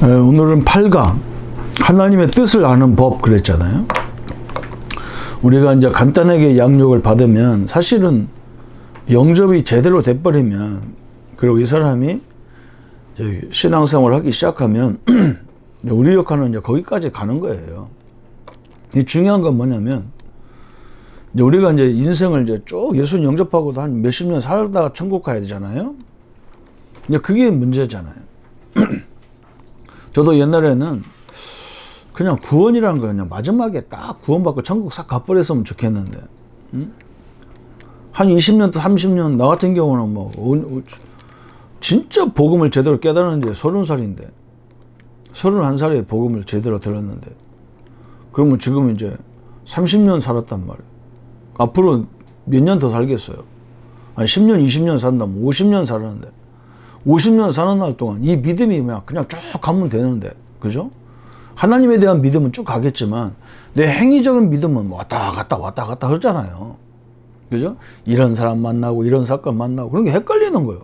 오늘은 8강 하나님의 뜻을 아는 법 그랬잖아요. 우리가 이제 간단하게 양육을 받으면 사실은 영접이 제대로 돼버리면, 그리고 이 사람이 이제 신앙생활을 하기 시작하면 우리 역할은 이제 거기까지 가는 거예요. 이 중요한 건 뭐냐면, 이제 우리가 이제 인생을 이제 쭉 예수 영접하고도 한 몇십 년 살다가 천국 가야 되잖아요. 이제 그게 문제잖아요. 저도 옛날에는 그냥 구원이라는 거 그냥 마지막에 딱 구원받고 천국 싹 가버렸으면 좋겠는데, 한 20년 또 30년, 나 같은 경우는 뭐 진짜 복음을 제대로 깨달은 지 30살인데 31살에 복음을 제대로 들었는데, 그러면 지금 이제 30년 살았단 말이에요. 앞으로 몇 년 더 살겠어요? 한 10년 20년 산다면 50년 살았는데, 50년 사는 날 동안 이 믿음이 그냥 쭉 가면 되는데, 그죠? 하나님에 대한 믿음은 쭉 가겠지만 내 행위적인 믿음은 왔다 갔다 하잖아요. 그죠? 이런 사람 만나고 이런 사건 만나고 그런 게 헷갈리는 거예요.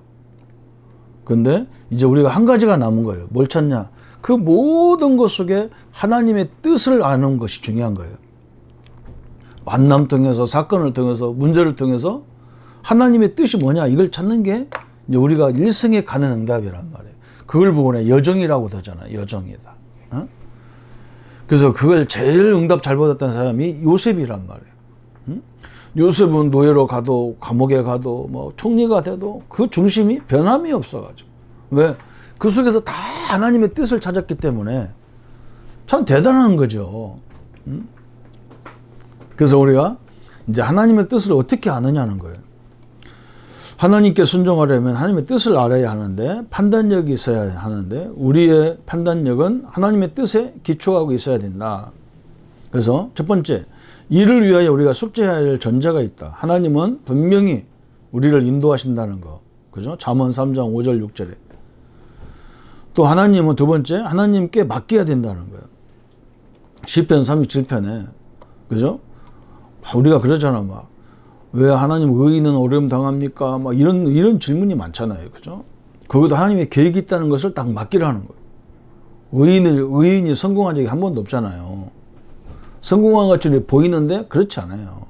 근데 이제 우리가 한 가지가 남은 거예요. 뭘 찾냐? 그 모든 것 속에 하나님의 뜻을 아는 것이 중요한 거예요. 만남 통해서, 사건을 통해서, 문제를 통해서 하나님의 뜻이 뭐냐, 이걸 찾는 게 이제 우리가 일생에 가는 응답이란 말이에요. 그걸 보고 여정이라고 하잖아요. 여정이다. 어? 그래서 그걸 제일 응답 잘 받았던 사람이 요셉이란 말이에요. 요셉은 노예로 가도, 감옥에 가도, 뭐 총리가 돼도 그 중심이 변함이 없어가지고. 왜? 그 속에서 다 하나님의 뜻을 찾았기 때문에 참 대단한 거죠. 그래서 우리가 이제 하나님의 뜻을 어떻게 아느냐는 거예요. 하나님께 순종하려면 하나님의 뜻을 알아야 하는데, 판단력이 있어야 하는데, 우리의 판단력은 하나님의 뜻에 기초하고 있어야 된다. 그래서 첫 번째, 이를 위하여 우리가 숙지해야 할 전제가 있다. 하나님은 분명히 우리를 인도하신다는 거. 그죠? 잠언 3장 5절 6절에. 또 하나님은 두 번째, 하나님께 맡겨야 된다는 거예요. 시편 37편에. 그죠? 우리가 그러잖아. 막, 왜 하나님 의인은 어려움 당합니까? 막 이런 질문이 많잖아요. 그죠? 거기도 하나님의 계획이 있다는 것을 딱 맡기라는 거예요. 의인이 성공한 적이 한 번도 없잖아요. 성공한 것처럼 보이는데 그렇지 않아요.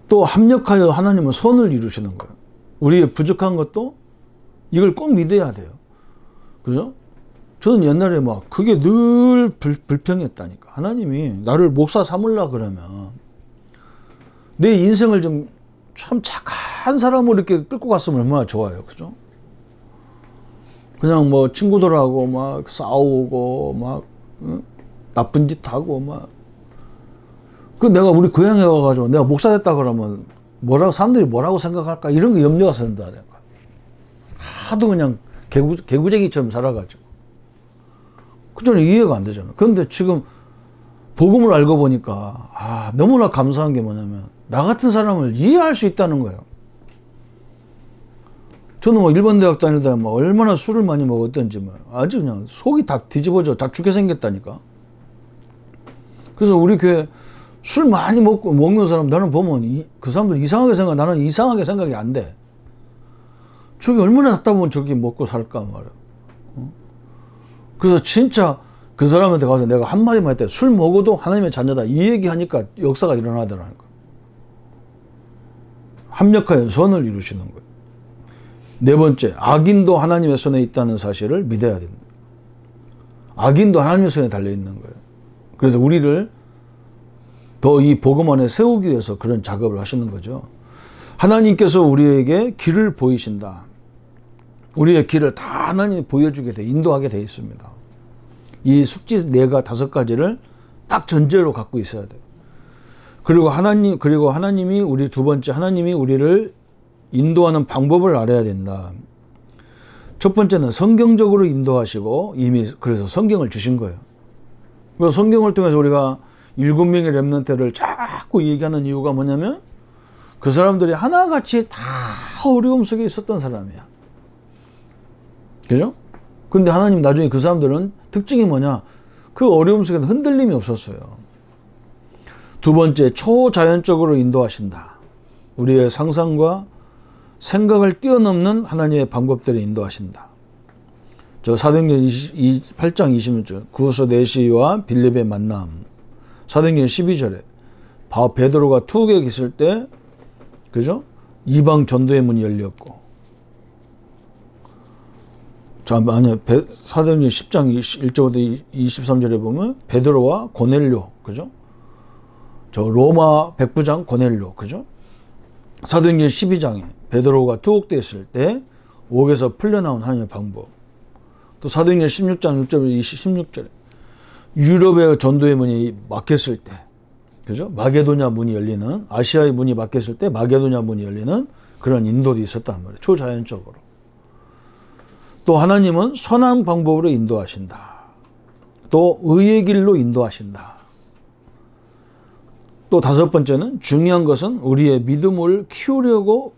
또 합력하여 하나님은 선을 이루시는 거예요. 우리의 부족한 것도 이걸 꼭 믿어야 돼요. 그죠? 저는 옛날에 막 그게 늘 불평했다니까. 하나님이 나를 목사 삼으려 그러면 내 인생을 좀 참 착한 사람으로 이렇게 끌고 갔으면 얼마나 좋아요. 그죠? 그냥 뭐 친구들하고 막 싸우고 막 나쁜 짓 하고 막. 그 내가 우리 고향에 와가지고 내가 목사 됐다 그러면 사람들이 뭐라고 생각할까, 이런 게 염려가 생긴다니까. 하도 그냥 개구쟁이처럼 살아가지고. 그저는 이해가 안 되잖아. 그런데 지금 복음을 알고 보니까 너무나 감사한 게 뭐냐면, 나 같은 사람을 이해할 수 있다는 거예요. 저는 뭐 일반 대학 다니다가 뭐 얼마나 술을 많이 먹었던지 뭐 아주 그냥 속이 다 뒤집어져 다 죽게 생겼다니까. 그래서 우리 교회 술 많이 먹는 사람 나는 보면 그 사람들 이상하게 생각, 나는 이상하게 생각이 안 돼. 저기 얼마나 답답하면 저기 먹고 살까 말이야. 그래서 진짜 그 사람한테 가서 내가 한마디만 했대. 술 먹어도 하나님의 자녀다, 이 얘기하니까 역사가 일어나더라는 거야. 합력하여 선을 이루시는 거예요. 네 번째, 악인도 하나님의 손에 있다는 사실을 믿어야 된다. 악인도 하나님의 손에 달려있는 거예요. 그래서 우리를 더 이 복음 안에 세우기 위해서 그런 작업을 하시는 거죠. 하나님께서 우리에게 길을 보이신다. 우리의 길을 다 하나님이 보여주게 돼, 인도하게 되어 있습니다. 이 숙지 4-5가지를 딱 전제로 갖고 있어야 돼요. 그리고 하나님이 우리 두 번째, 하나님이 우리를 인도하는 방법을 알아야 된다. 첫 번째는 성경적으로 인도하시고 이미 그래서 성경을 주신 거예요. 그래서 성경을 통해서 우리가 7명의 렘넌트를 자꾸 얘기하는 이유가 뭐냐면, 그 사람들이 하나같이 다 어려움 속에 있었던 사람이야. 그죠? 근데 하나님 나중에 그 사람들은 특징이 뭐냐? 그 어려움 속에는 흔들림이 없었어요. 두 번째, 초자연적으로 인도하신다. 우리의 상상과 생각을 뛰어넘는 하나님의 방법들을 인도하신다. 저 사도행전 8장 26절 구서 네시와 빌립의 만남. 사도행전 12절에 베드로가 투옥에 있을 때 그죠? 이방 전도의 문이 열렸고. 자, 만약 사도행전 10장 1절부터 23절에 보면 베드로와 고넬료, 그죠? 저 로마 백부장 고넬료, 그죠? 사도행전 12장에 베드로가 투옥됐을 때 옥에서 풀려나온 하나님의 방법. 또 사도행전 16장 6절부터 16절에 유럽의 전도의 문이 막혔을 때, 그죠? 마게도냐 문이 열리는, 아시아의 문이 막혔을 때 마게도냐 문이 열리는 그런 인도도 있었단 말이에요. 초자연적으로. 또 하나님은 선한 방법으로 인도하신다. 또 의의 길로 인도하신다. 또 다섯 번째는 중요한 것은 우리의 믿음을 키우려고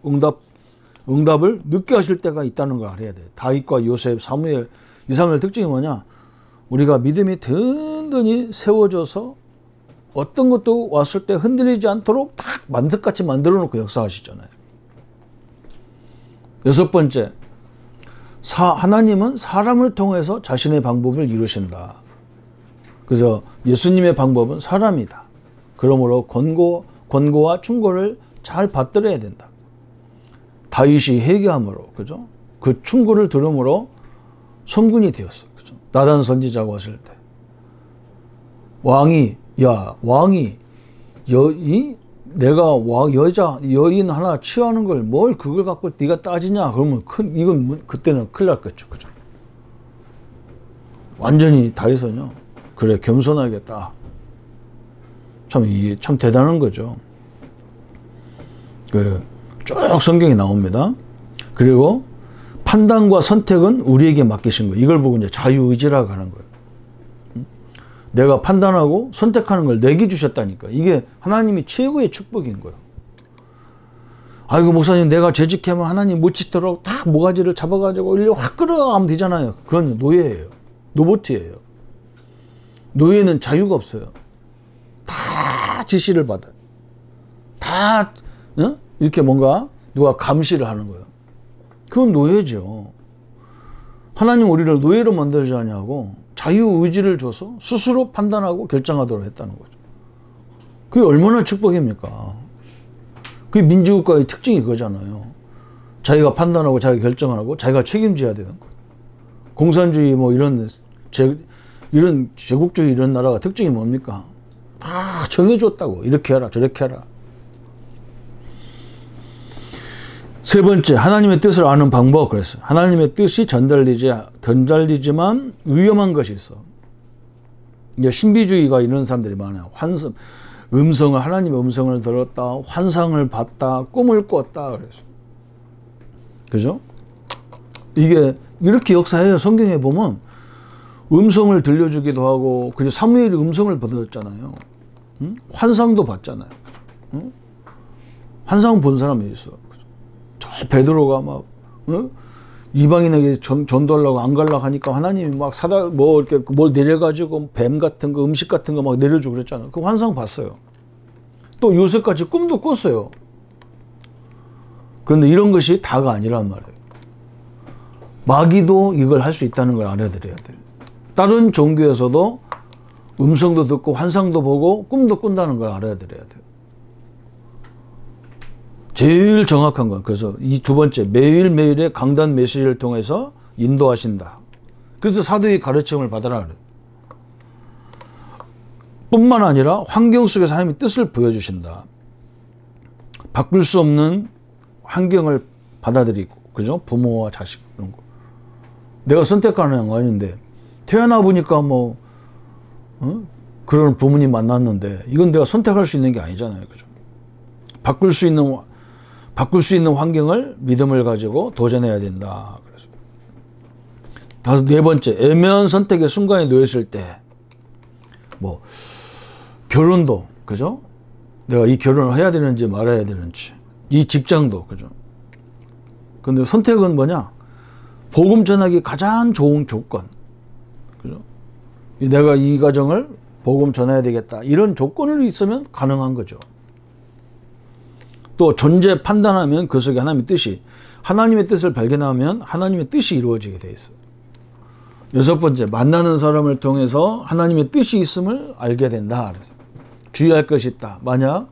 응답을 늦게 하실 때가 있다는 걸 알아야 돼요. 다윗과 요셉, 사무엘, 이 사람의 특징이 뭐냐? 우리가 믿음이 든든히 세워져서 어떤 것도 왔을 때 흔들리지 않도록 딱 만듭같이 만들어 놓고 역사하시잖아요. 여섯 번째, 하나님은 사람을 통해서 자신의 방법을 이루신다. 그래서 예수님의 방법은 사람이다. 그러므로 권고와 충고를 잘 받들어야 된다. 다윗이 회개함으로, 그죠? 그 충고를 들음으로 성군이 되었어. 그죠? 나단 선지자가 왔을 때. 왕이 내가 여인 하나 취하는 걸 뭘 그걸 갖고 네가 따지냐? 그러면 이건 그때는 큰일 났겠죠. 그죠? 완전히 다윗은요. 그래, 겸손하겠다. 이게 참 대단한 거죠. 쭉 성경에 나옵니다. 그리고 판단과 선택은 우리에게 맡기신 거예요. 이걸 보고 이제 자유의지라고 하는 거예요. 내가 판단하고 선택하는 걸 내게 주셨다니까. 이게 하나님이 최고의 축복인 거예요. 아이고, 목사님, 내가 재직하면 하나님 못 짓도록 딱 모가지를 잡아가지고 일로 확 끌어가면 되잖아요. 그건 노예예요. 노보트예요. 노예는 자유가 없어요. 다 지시를 받아요. 다 이렇게 뭔가 누가 감시를 하는 거예요. 그건 노예죠. 하나님 우리를 노예로 만들지 않냐고 자유의지를 줘서 스스로 판단하고 결정하도록 했다는 거죠. 그게 얼마나 축복입니까? 그게 민주국가의 특징이 그거잖아요. 자기가 판단하고 자기가 결정하고 자기가 책임져야 되는 거예요. 공산주의 뭐 이런 제국주의 이런 나라가 특징이 뭡니까? 다 정해줬다고. 이렇게 해라 저렇게 해라. 세 번째, 하나님의 뜻을 아는 방법. 그랬어요. 하나님의 뜻이 전달되지만 위험한 것이 있어. 이제 신비주의가 이런 사람들이 많아요. 하나님의 음성을 들었다, 환상을 봤다, 꿈을 꿨다. 그래서. 그죠? 이게 이렇게 역사해요. 성경에 보면 음성을 들려주기도 하고, 그죠? 사무엘이 음성을 받았잖아요. 응? 환상도 봤잖아요. 응? 환상 본 사람이 있어. 저 베드로가 막 이방인에게 전도하려고 안 가려고 하니까 하나님이 막 이렇게 뭘 내려가지고 뱀 같은 거, 음식 같은 거 막 내려주고 그랬잖아요. 그 환상 봤어요. 또 요셉같이 꿈도 꿨어요. 그런데 이런 것이 다가 아니란 말이에요. 마귀도 이걸 할 수 있다는 걸 알아들어야 돼요. 다른 종교에서도 음성도 듣고 환상도 보고 꿈도 꾼다는 걸 알아들어야 돼요. 제일 정확한 건 그래서 이 두 번째, 매일매일의 강단 메시지를 통해서 인도하신다. 그래서 사도의 가르침을 받아라 그래요. 뿐만 아니라 환경 속에서 하나님의 뜻을 보여주신다. 바꿀 수 없는 환경을 받아들이고, 그죠? 부모와 자식 그런 거. 내가 선택하는 거 아닌데 태어나 보니까 그런 부모님 만났는데 이건 내가 선택할 수 있는 게 아니잖아요, 그죠? 바꿀 수 있는 환경을 믿음을 가지고 도전해야 된다. 그래서 네 번째, 애매한 선택의 순간에 놓였을 때, 결혼도, 그죠? 내가 이 결혼을 해야 되는지 말아야 되는지, 이 직장도, 그죠? 근데 선택은 뭐냐? 복음 전하기 가장 좋은 조건, 그죠? 내가 이 가정을 복음 전해야 되겠다. 이런 조건을 있으면 가능한 거죠. 또 존재 판단하면 그 속에 하나님의 뜻을 발견하면 하나님의 뜻이 이루어지게 돼 있어요. 여섯 번째, 만나는 사람을 통해서 하나님의 뜻이 있음을 알게 된다. 그래서 주의할 것이 있다. 만약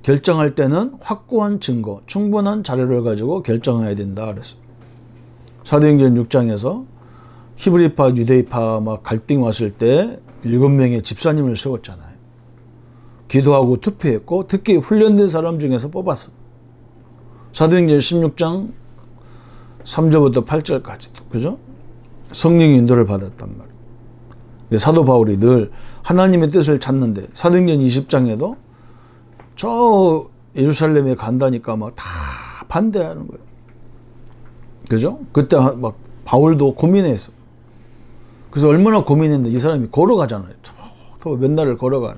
결정할 때는 확고한 증거, 충분한 자료를 가지고 결정해야 된다. 그래서 사도행전 6장에서 히브리파, 유대파 막 갈등이 왔을 때 7명의 집사님을 세웠잖아요. 기도하고 투표했고 특히 훈련된 사람 중에서 뽑았어. 사도행전 16장 3절부터 8절까지도 그죠? 성령의 인도를 받았단 말이에요. 사도 바울이 늘 하나님의 뜻을 찾는데 사도행전 20장에도 저 예루살렘에 간다니까 막 다 반대하는 거예요. 그죠? 그때 막 바울도 고민했어. 그래서 얼마나 고민했는데 이 사람이 걸어가잖아요. 저 맨날을 걸어가.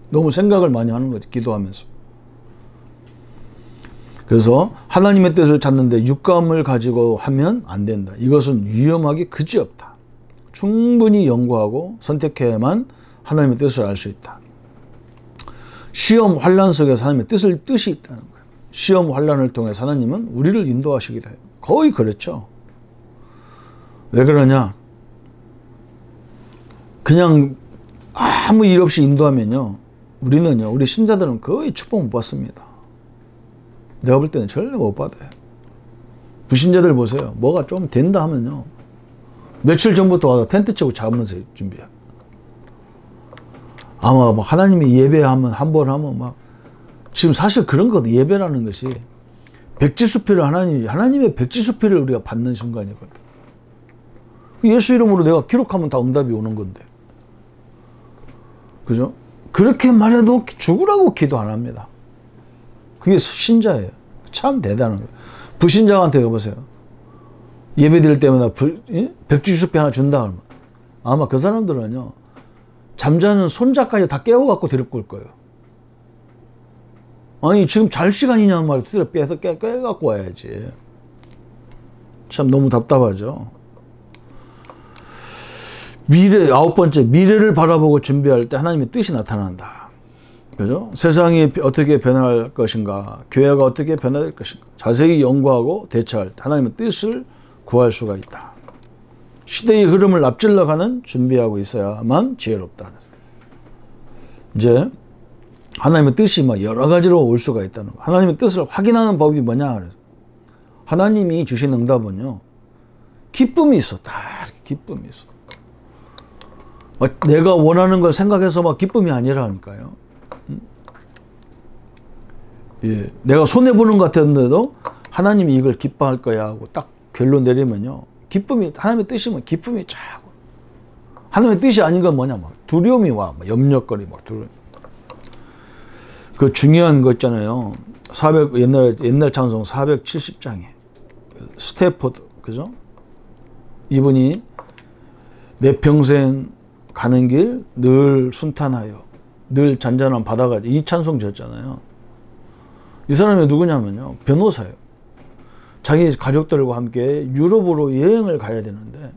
너무 생각을 많이 하는 거지, 기도하면서. 그래서 하나님의 뜻을 찾는데 육감을 가지고 하면 안 된다. 이것은 위험하기 그지없다. 충분히 연구하고 선택해야만 하나님의 뜻을 알 수 있다. 시험, 환란 속에서 하나님의 뜻이 있다는 거예요. 시험, 환란을 통해 하나님은 우리를 인도하시기도 해요. 거의 그렇죠. 왜 그러냐? 그냥 아무 일 없이 인도하면요, 우리는요, 우리 신자들은 거의 축복 못 받습니다. 내가 볼 때는 절대 못 받아요. 불신자들 보세요. 뭐가 좀 된다 하면요, 며칠 전부터 와서 텐트 치고 자면서 준비해. 아마 막 하나님이 예배하면 한 번 하면 막 지금 사실 그런 거거든. 예배라는 것이 백지수표를 하나님의 백지수표를 우리가 받는 순간이거든. 예수 이름으로 내가 기록하면 다 응답이 오는 건데. 그죠? 그렇게 말해도 죽으라고 기도 안 합니다. 그게 신자예요. 참 대단한 거예요. 불신자한테 가보세요. 예배 드릴 때마다 백지수표 하나 준다 그러면 아마 그 사람들은요, 잠자는 손자까지 다 깨워갖고 데리고 올 거예요. 아니 지금 잘 시간이냐는 말을 두드려 빼서 깨갖고 와야지. 참 너무 답답하죠. 아홉 번째, 미래를 바라보고 준비할 때 하나님의 뜻이 나타난다. 그죠? 세상이 어떻게 변할 것인가, 교회가 어떻게 변할 것인가 자세히 연구하고 대처할 때 하나님의 뜻을 구할 수가 있다. 시대의 흐름을 앞질러 가는 준비하고 있어야만 지혜롭다. 이제 하나님의 뜻이 막 여러 가지로 올 수가 있다는 거. 하나님의 뜻을 확인하는 법이 뭐냐? 그래서 하나님이 주신 응답은요, 기쁨이 있어. 다 기쁨이 있어. 내가 원하는 걸 생각해서 막 기쁨이 아니라니까요. 예, 내가 손해 보는 것 같았는데도 하나님이 이걸 기뻐할 거야 하고 딱 결론 내리면요, 기쁨이, 하나님의 뜻이면 기쁨이 쫙. 하나님의 뜻이 아닌 건 뭐냐? 막 두려움이 와. 막 염려거리, 막 두려움. 그 중요한 거 있잖아요. 옛날 찬송 470장에. 스태포드, 그죠? 이분이 내 평생 가는 길 늘 순탄하여, 늘 잔잔한 바다가, 이 찬송 지었잖아요. 이 사람이 누구냐면요, 변호사예요. 자기 가족들과 함께 유럽으로 여행을 가야 되는데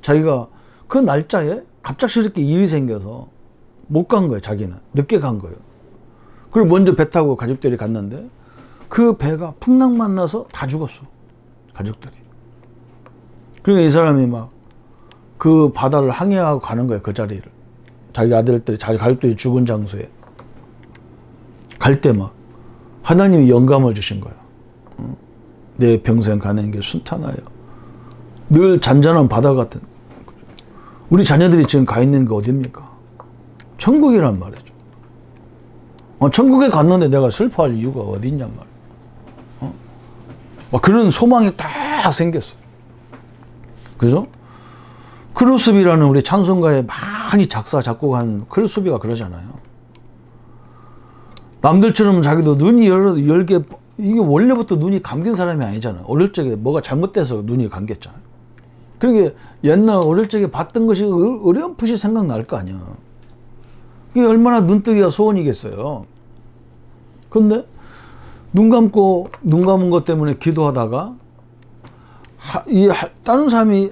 자기가 그 날짜에 갑작스럽게 일이 생겨서 못 간 거예요. 자기는 늦게 간 거예요. 그리고 먼저 배 타고 가족들이 갔는데 그 배가 풍랑만 나서 다 죽었어, 가족들이. 그러니까 이 사람이 막 그 바다를 항해하고 가는 거예요. 그 자리를, 자기 아들들이, 자기 가족들이 죽은 장소에 갈 때 막 하나님이 영감을 주신 거예요. 내 평생 가는 게 순탄하여 늘 잔잔한 바다 같은. 우리 자녀들이 지금 가 있는 게 어딥니까? 천국이란 말이죠. 천국에 갔는데 내가 슬퍼할 이유가 어디 있냔 말이에요. 그런 소망이 딱 생겼어요. 그죠? 크루스비라는 우리 찬송가에 많이 작사 작곡한 크루스비가 그러잖아요. 남들처럼 자기도 눈이 열게, 이게 원래부터 눈이 감긴 사람이 아니잖아요. 어릴 적에 뭐가 잘못돼서 눈이 감겼잖아요. 그러니까 옛날 어릴 적에 봤던 것이 어렴풋이 생각날 거 아니야. 이게 얼마나 눈뜨기가 소원이겠어요. 근데 눈 감은 것 때문에 기도하다가 다른 사람이,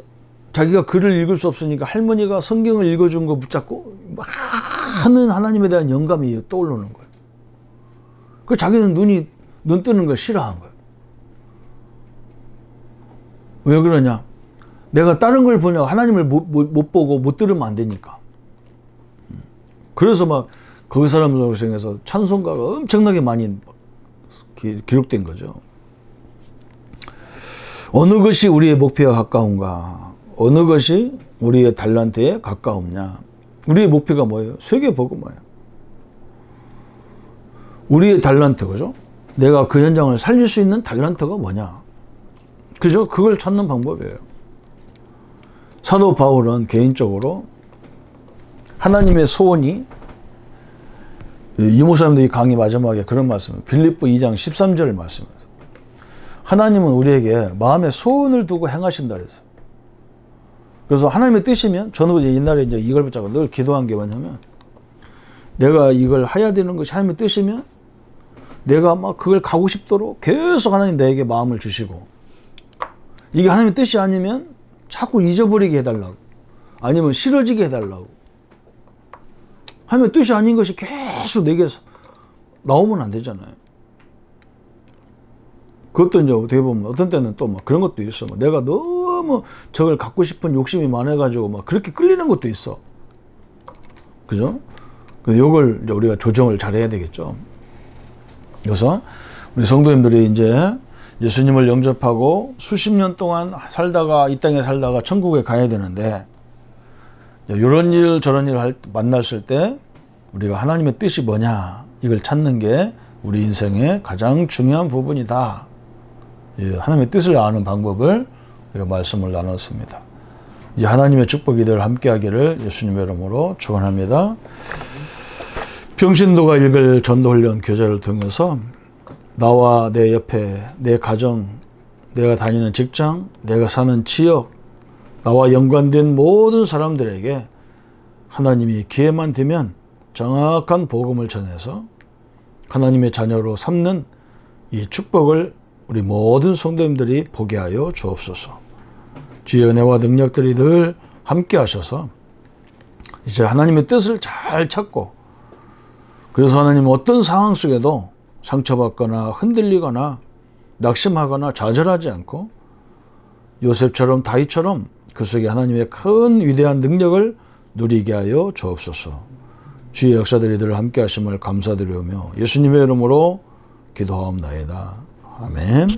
자기가 글을 읽을 수 없으니까 할머니가 성경을 읽어준 거 붙잡고 많은 하나님에 대한 영감이 떠오르는 거예요. 그 자기는 눈 뜨는 걸 싫어한 거예요. 왜 그러냐? 내가 다른 걸 보냐 하나님을 못 보고 못 들으면 안 되니까. 그래서 막 그 사람들 중에서 찬송가가 엄청나게 많이 기록된 거죠. 어느 것이 우리의 목표에 가까운가? 어느 것이 우리의 달란트에 가까우냐? 우리의 목표가 뭐예요? 세계 복음화예요. 우리의 달란트, 그죠? 내가 그 현장을 살릴 수 있는 달란트가 뭐냐? 그죠? 그걸 찾는 방법이에요. 사도 바울은 개인적으로 하나님의 소원이, 이 목사님도 이 강의 마지막에 그런 말씀을, 빌립보 2장 13절 말씀에서 하나님은 우리에게 마음에 소원을 두고 행하신다 그랬어요. 그래서 하나님의 뜻이면, 저는 옛날에 이제 이걸 붙잡고 늘 기도한 게 뭐냐면, 내가 이걸 해야 되는 것이 하나님의 뜻이면 내가 막 그걸 가고 싶도록 계속 하나님 나에게 마음을 주시고, 이게 하나님의 뜻이 아니면 자꾸 잊어버리게 해달라고, 아니면 싫어지게 해달라고. 하나님의 뜻이 아닌 것이 계속 내게 나오면 안 되잖아요. 그것도 이제 어떻게 보면 어떤 때는 또 막 그런 것도 있어. 내가 너무 저걸 갖고 싶은 욕심이 많아가지고 막 그렇게 끌리는 것도 있어. 그죠? 요걸 이제 우리가 조정을 잘 해야 되겠죠. 그래서 우리 성도님들이 이제 예수님을 영접하고 수십 년 동안 살다가, 이 땅에 살다가 천국에 가야 되는데, 이런 일 저런 일 만났을 때 우리가 하나님의 뜻이 뭐냐, 이걸 찾는 게 우리 인생의 가장 중요한 부분이다. 하나님의 뜻을 아는 방법을 우리가 말씀을 나눴습니다. 이제 하나님의 축복이 늘 함께 하기를 예수님의 이름으로 축원합니다. 평신도가 읽을 전도훈련 교재를 통해서 나와 내 옆에, 내 가정, 내가 다니는 직장, 내가 사는 지역, 나와 연관된 모든 사람들에게 하나님이 기회만 되면 정확한 복음을 전해서 하나님의 자녀로 삼는 이 축복을 우리 모든 성도님들이 보게 하여 주옵소서. 주의 은혜와 능력들이 늘 함께 하셔서 이제 하나님의 뜻을 잘 찾고, 그래서 하나님은 어떤 상황 속에도 상처받거나 흔들리거나 낙심하거나 좌절하지 않고 요셉처럼 다윗처럼 그 속에 하나님의 큰 위대한 능력을 누리게 하여 주옵소서. 주의 역사들이 늘 함께 하심을 감사드리오며 예수님의 이름으로 기도하옵나이다. 아멘.